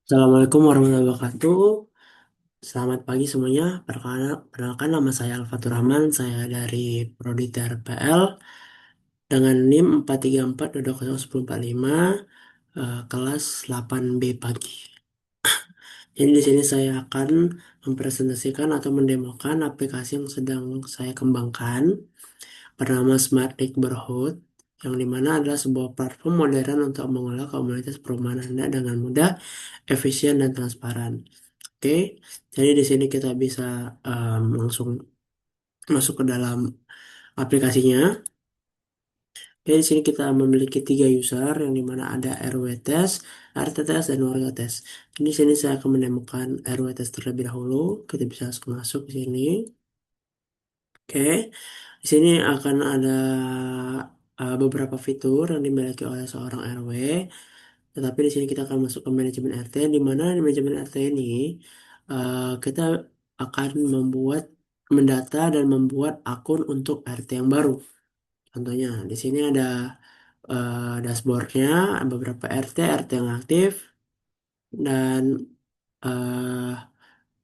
Assalamualaikum warahmatullahi wabarakatuh. Selamat pagi semuanya. Perkenalkan nama saya Alfatur Rahman. Saya dari Prodi TRPL dengan NIM 434220145 kelas 8B pagi. Jadi di sini saya akan mempresentasikan atau mendemokan aplikasi yang sedang saya kembangkan bernama Smart Neighborhood yang dimana adalah sebuah platform modern untuk mengelola komunitas perumahan Anda dengan mudah, efisien, dan transparan. Oke, jadi di sini kita bisa langsung masuk ke dalam aplikasinya. Jadi di sini kita memiliki tiga user yang dimana ada RW test, RT test, dan warga test. Jadi di sini saya akan menemukan RW test terlebih dahulu. Kita bisa langsung masuk ke sini. Oke, di sini akan ada beberapa fitur yang dimiliki oleh seorang RW. Tetapi di sini kita akan masuk ke manajemen RT, di mana di manajemen RT ini kita akan mendata dan membuat akun untuk RT yang baru. Contohnya di sini ada dashboardnya, beberapa RT yang aktif, dan eh,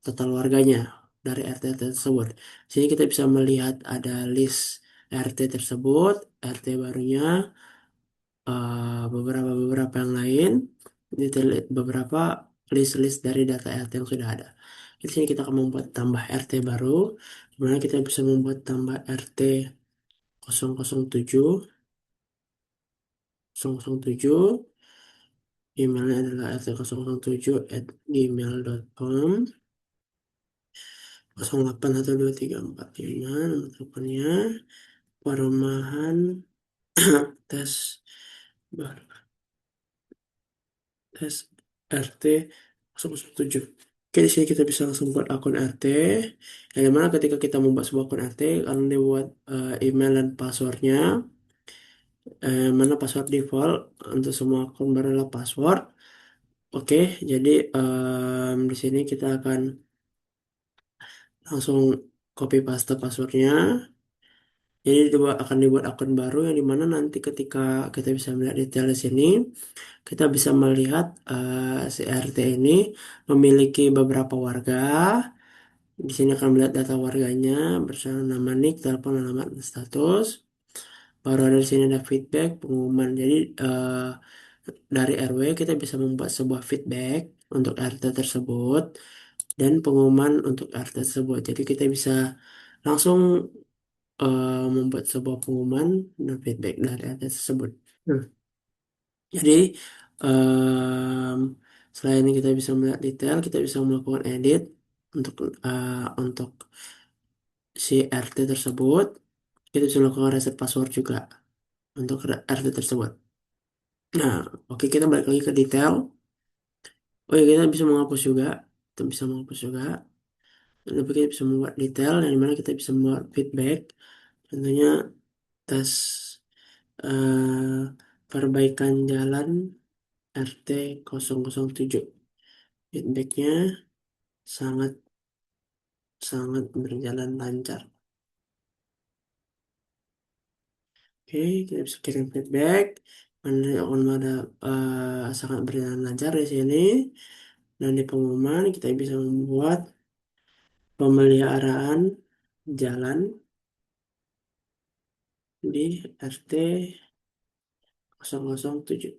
total warganya dari RT tersebut. Di sini kita bisa melihat ada list RT tersebut, RT barunya, beberapa yang lain, detail beberapa list-list dari data RT yang sudah ada. Di sini kita akan membuat tambah RT baru, di mana kita bisa membuat tambah RT 007, 007, emailnya adalah rt007@gmail.com, 081234 nomor teleponnya, perumahan tes baru, tes RT 007. Oke, di sini kita bisa langsung buat akun RT. Yang dimana ketika kita membuat sebuah akun RT, akan dibuat email dan passwordnya. Mana password default untuk semua akun baru adalah password. Oke, jadi di sini kita akan langsung copy paste passwordnya. Jadi akan dibuat akun baru yang dimana nanti ketika kita bisa melihat detail di sini, kita bisa melihat si RT ini memiliki beberapa warga. Di sini akan melihat data warganya bersama nama NIK, telepon, alamat, dan status. Baru ada di sini ada feedback, pengumuman. Jadi dari RW kita bisa membuat sebuah feedback untuk RT tersebut dan pengumuman untuk RT tersebut. Jadi kita bisa langsung membuat sebuah pengumuman dan feedback dari RT tersebut. Nah, jadi em, selain kita bisa melihat detail, kita bisa melakukan edit untuk untuk si RT tersebut. Kita bisa melakukan reset password juga untuk RT tersebut. Nah, oke, kita balik lagi ke detail. Oh ya, kita bisa menghapus juga. Kita bisa menghapus juga. Tapi kita bisa membuat detail yang dimana kita bisa membuat feedback. Tentunya tes eh, perbaikan jalan RT 007. Feedbacknya sangat sangat berjalan lancar. Oke, kita bisa kirim feedback. Ada sangat berjalan lancar di sini. Dan di pengumuman kita bisa membuat pemeliharaan jalan di RT 007.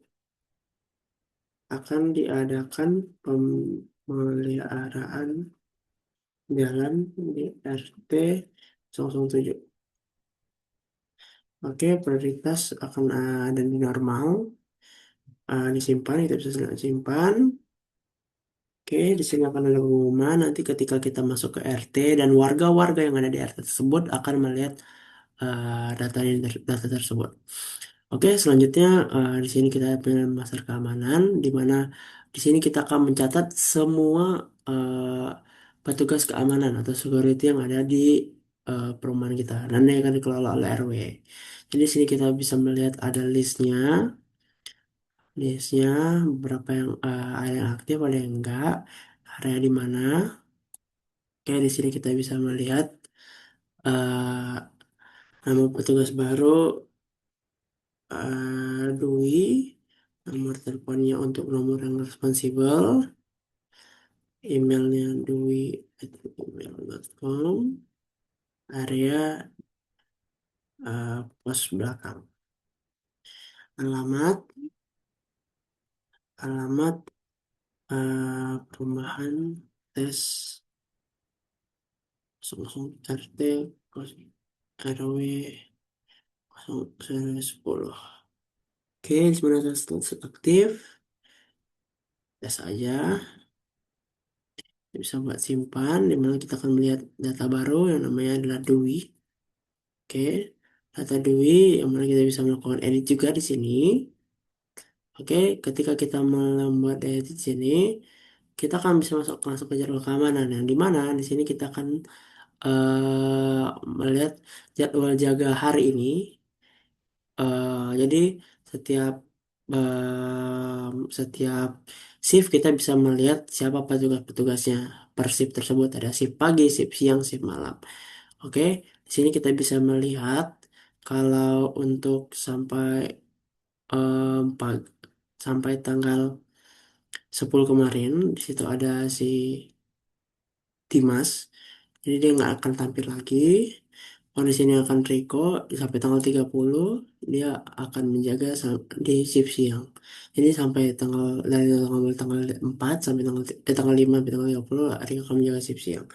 Akan diadakan pemeliharaan jalan di RT 007. Oke, prioritas akan ada di normal, disimpan, kita bisa simpan. Oke, di sini akan ada pengumuman. Nanti ketika kita masuk ke RT dan warga-warga yang ada di RT tersebut akan melihat data tersebut. Oke, selanjutnya di sini kita punya master keamanan, di mana di sini kita akan mencatat semua petugas keamanan atau security yang ada di perumahan kita dan yang akan dikelola oleh RW. Jadi di sini kita bisa melihat ada listnya beberapa yang ada yang aktif, ada yang enggak, area di mana. Oke, di sini kita bisa melihat eh, nama petugas baru, Dwi, nomor teleponnya untuk nomor yang responsibel. emailnya dwi@gmail.com, area pos belakang, alamat alamat perumahan tes 00 RT RW 10. Oke, di mana status aktif, tes aja, bisa buat simpan, di mana kita akan melihat data baru yang namanya adalah Dwi. Oke, data Dwi yang mana kita bisa melakukan edit juga di sini. Oke, ketika kita membuat edit di sini, kita akan bisa masuk ke jadwal keamanan yang di mana di sini kita akan melihat jadwal jaga hari ini. Jadi setiap setiap shift kita bisa melihat siapa petugas-petugasnya per shift tersebut. Ada shift pagi, shift siang, shift malam. Oke, di sini kita bisa melihat kalau untuk pagi, sampai tanggal 10 kemarin di situ ada si Dimas. Jadi dia nggak akan tampil lagi. Kondisinya akan Rico sampai tanggal 30 dia akan menjaga di shift siang. Jadi sampai tanggal 4 sampai tanggal 5 sampai tanggal 30 Rico akan menjaga shift siang.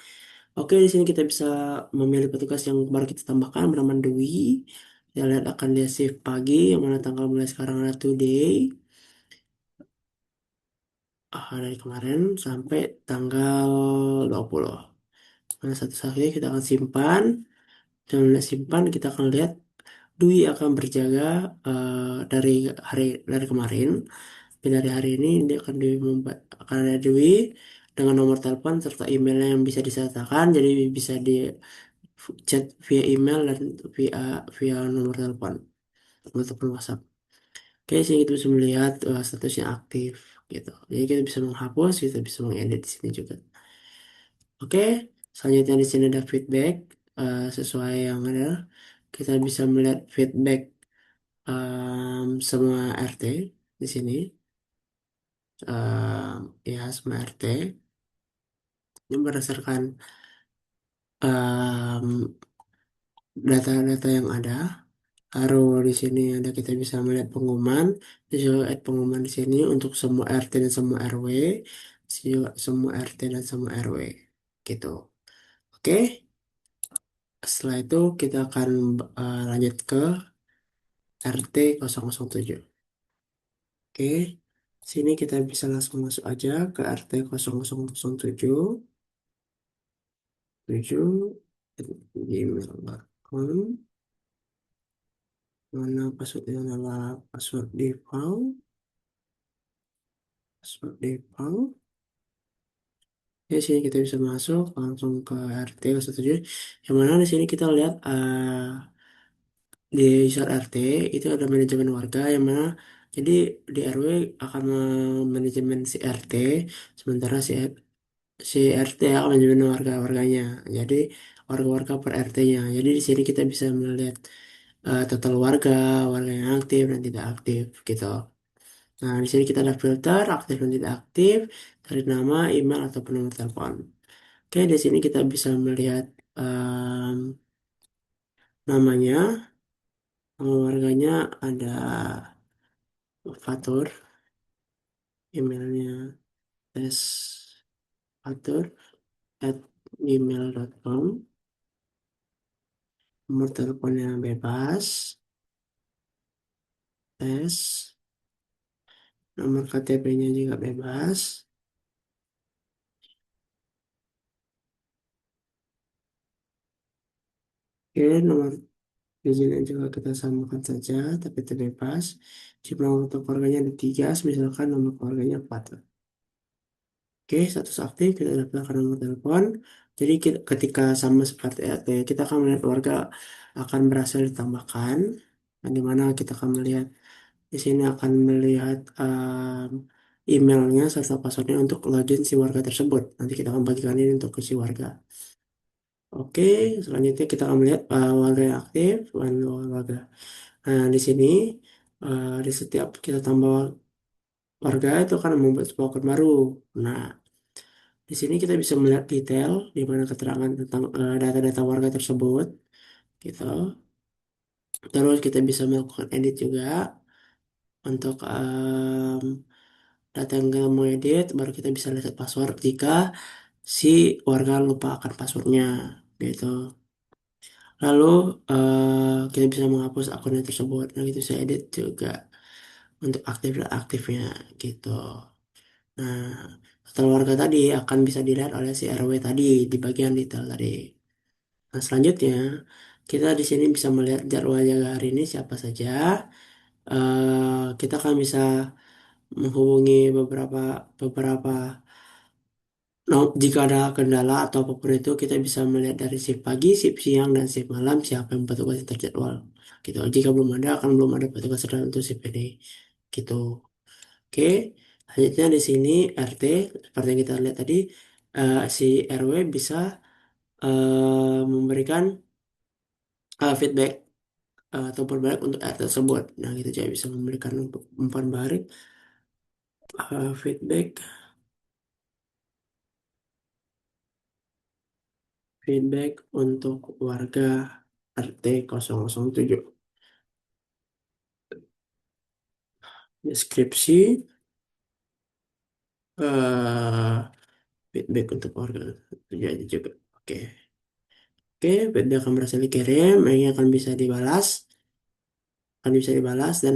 Oke, di sini kita bisa memilih petugas yang baru kita tambahkan bernama Dwi. Kita lihat akan dia shift pagi yang mana tanggal mulai sekarang ada today. Dari kemarin sampai tanggal 20. Pada satu saat ini kita akan simpan. Dan simpan kita akan lihat Dwi akan berjaga dari dari kemarin. Tapi dari hari ini dia akan ada Dwi dengan nomor telepon serta emailnya yang bisa disertakan. Jadi bisa di chat via email dan via via nomor telepon WhatsApp. Oke, sini kita bisa melihat statusnya aktif gitu. Jadi kita bisa menghapus, kita bisa mengedit di sini juga. Oke, selanjutnya di sini ada feedback sesuai yang ada. Kita bisa melihat feedback semua RT di sini. Ya, semua RT ini berdasarkan em, data-data yang ada. Lalu di sini ada kita bisa melihat pengumuman, visual add pengumuman di sini untuk semua RT dan semua RW, semua RT dan semua RW, gitu. Oke, setelah itu kita akan lanjut ke RT 007. Oke, sini kita bisa langsung masuk aja ke RT 0007, 7 gmail.com, mana passwordnya adalah password default. Ya, sini kita bisa masuk langsung ke RT 07, yang mana di sini kita lihat di user RT itu ada manajemen warga yang mana jadi di RW akan manajemen si RT, sementara si RT akan manajemen warga-warganya. Jadi warga-warga per RT-nya. Jadi di sini kita bisa melihat total warga, warga yang aktif dan tidak aktif gitu. Nah, di sini kita ada filter aktif dan tidak aktif dari nama, email ataupun nomor telepon. Oke, di sini kita bisa melihat namanya, nama warganya ada Fatur, emailnya tesfatur@gmail.com, nomor teleponnya bebas, tes, nomor KTP-nya juga bebas. Oke, nomor izinnya juga kita samakan saja, tapi itu bebas. Jumlah untuk keluarganya ada 3, misalkan nomor keluarganya 4. Oke, status aktif, kita daftarkan nomor telepon. Jadi ketika sama seperti RT, kita akan melihat keluarga akan berhasil ditambahkan. Dan di mana kita akan melihat di sini akan melihat emailnya serta passwordnya untuk login si warga tersebut. Nanti kita akan bagikan ini untuk ke si warga. Oke, selanjutnya kita akan melihat warga yang aktif dan warga. Nah, di sini di setiap kita tambah warga itu akan membuat sebuah akun baru. Nah, di Di sini kita bisa melihat detail di mana keterangan tentang data-data warga tersebut, gitu. Terus kita bisa melakukan edit juga untuk data yang kita mau edit, baru kita bisa lihat password jika si warga lupa akan passwordnya, gitu. Lalu kita bisa menghapus akunnya tersebut. Nah, itu saya edit juga untuk aktif dan aktifnya, gitu. Nah, setelah warga tadi akan bisa dilihat oleh si RW tadi di bagian detail tadi. Nah, selanjutnya kita di sini bisa melihat jadwal jaga hari ini siapa saja. Kita akan bisa menghubungi beberapa beberapa. Nah, jika ada kendala atau apapun itu, kita bisa melihat dari shift pagi, shift siang, dan shift malam siapa yang petugas yang terjadwal. Gitu. Jika belum ada, akan belum ada petugas terjadwal untuk shift ini. Gitu. Oke. Selanjutnya di sini RT, seperti yang kita lihat tadi, si RW bisa memberikan feedback atau berbalik untuk RT tersebut. Nah, gitu juga bisa memberikan untuk umpan balik feedback feedback untuk warga RT 007. Deskripsi eh feedback untuk warga jadi juga. Oke. Oke, feedback akan berhasil dikirim, ini akan bisa dibalas dan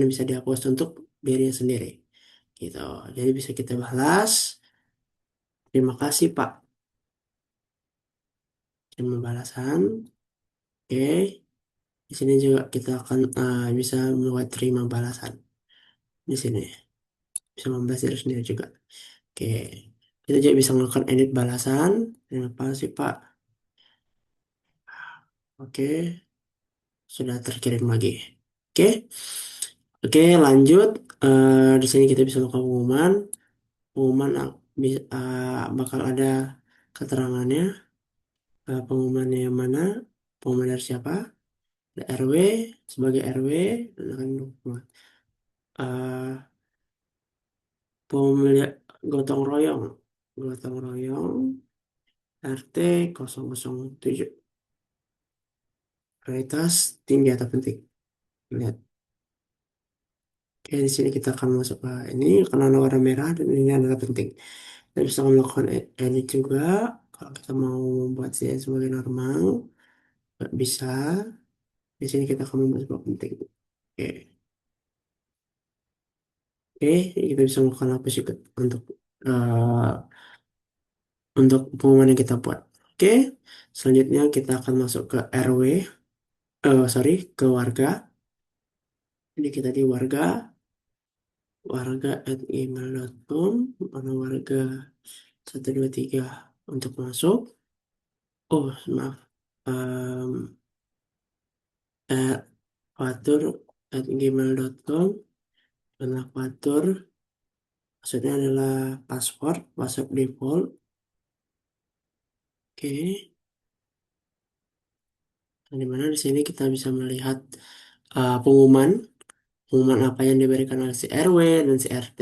bisa dihapus untuk dirinya sendiri. Gitu. Jadi bisa kita balas. Terima kasih, Pak. Terima balasan. Oke. Di sini juga kita akan bisa membuat terima balasan. Di sini bisa membalas diri sendiri juga. Oke. Kita juga bisa melakukan edit balasan. Terima kasih, Pak. Oke. Sudah terkirim lagi. Oke, oke lanjut. Di sini kita bisa melakukan pengumuman. Pengumuman bakal ada keterangannya. Pengumumannya yang mana? Pengumuman dari siapa? Ada RW sebagai RW dan akan uh, pemilihan gotong royong, gotong royong RT 007. Prioritas tinggi atau penting. Lihat. Oke, di sini kita akan masuk ke ini karena ada warna merah dan ini adalah penting. Kita bisa melakukan edit juga. Kalau kita mau membuat dia sebagai normal, nggak bisa. Di sini kita akan membuat sebuah penting. Oke, oke, kita bisa melakukan apa sih eh, untuk pengumuman yang kita buat. Oke, selanjutnya kita akan masuk ke RW, sorry, ke warga. Jadi kita di warga, warga@gmail.com, mana warga 123 untuk masuk. Oh, maaf. Em, at fatur@gmail.com adalah fatur, maksudnya adalah password default. Oke, nah, di mana di sini kita bisa melihat pengumuman apa yang diberikan oleh si RW dan si RT,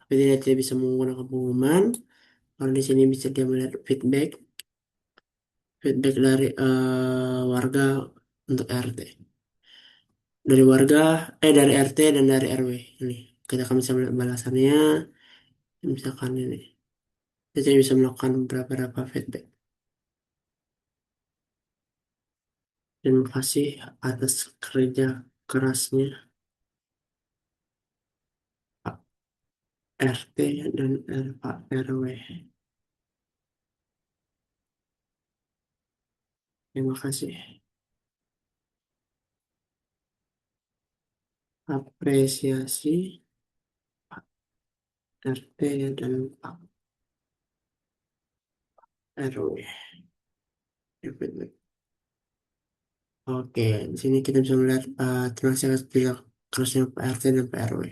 tapi tidak bisa menggunakan pengumuman. Kalau di sini bisa dia melihat feedback dari warga untuk RT, dari RT dan dari RW. Ini kita akan bisa melihat balasannya. Misalkan ini, kita bisa melakukan beberapa feedback. Terima kasih atas kerja kerasnya Pak RT dan Pak RW. Terima kasih. Apresiasi Pak RT dan Pak RW. Ya, feedback. Oke, di sini kita bisa melihat terima kasih atas kerja kerasnya Pak RT dan Pak RW.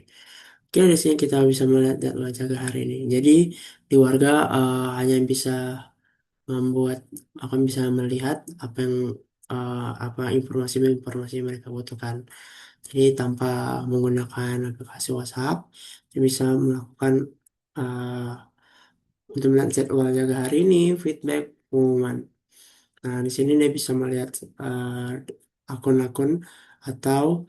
Oke, di sini kita bisa melihat jadwal jaga hari ini. Jadi di warga hanya bisa membuat akan bisa melihat apa yang apa informasi yang mereka butuhkan. Jadi tanpa menggunakan aplikasi WhatsApp, dia bisa melakukan uh, Untuk melihat jadwal jaga hari ini, feedback, pengumuman. Nah, di sini dia bisa melihat akun-akun atau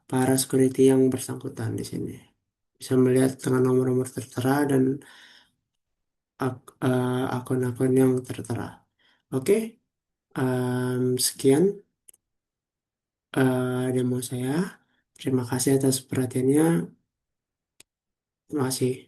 para security yang bersangkutan di sini. Bisa melihat dengan nomor-nomor tertera dan akun-akun yang tertera. Oke, sekian demo saya. Terima kasih atas perhatiannya. Terima kasih.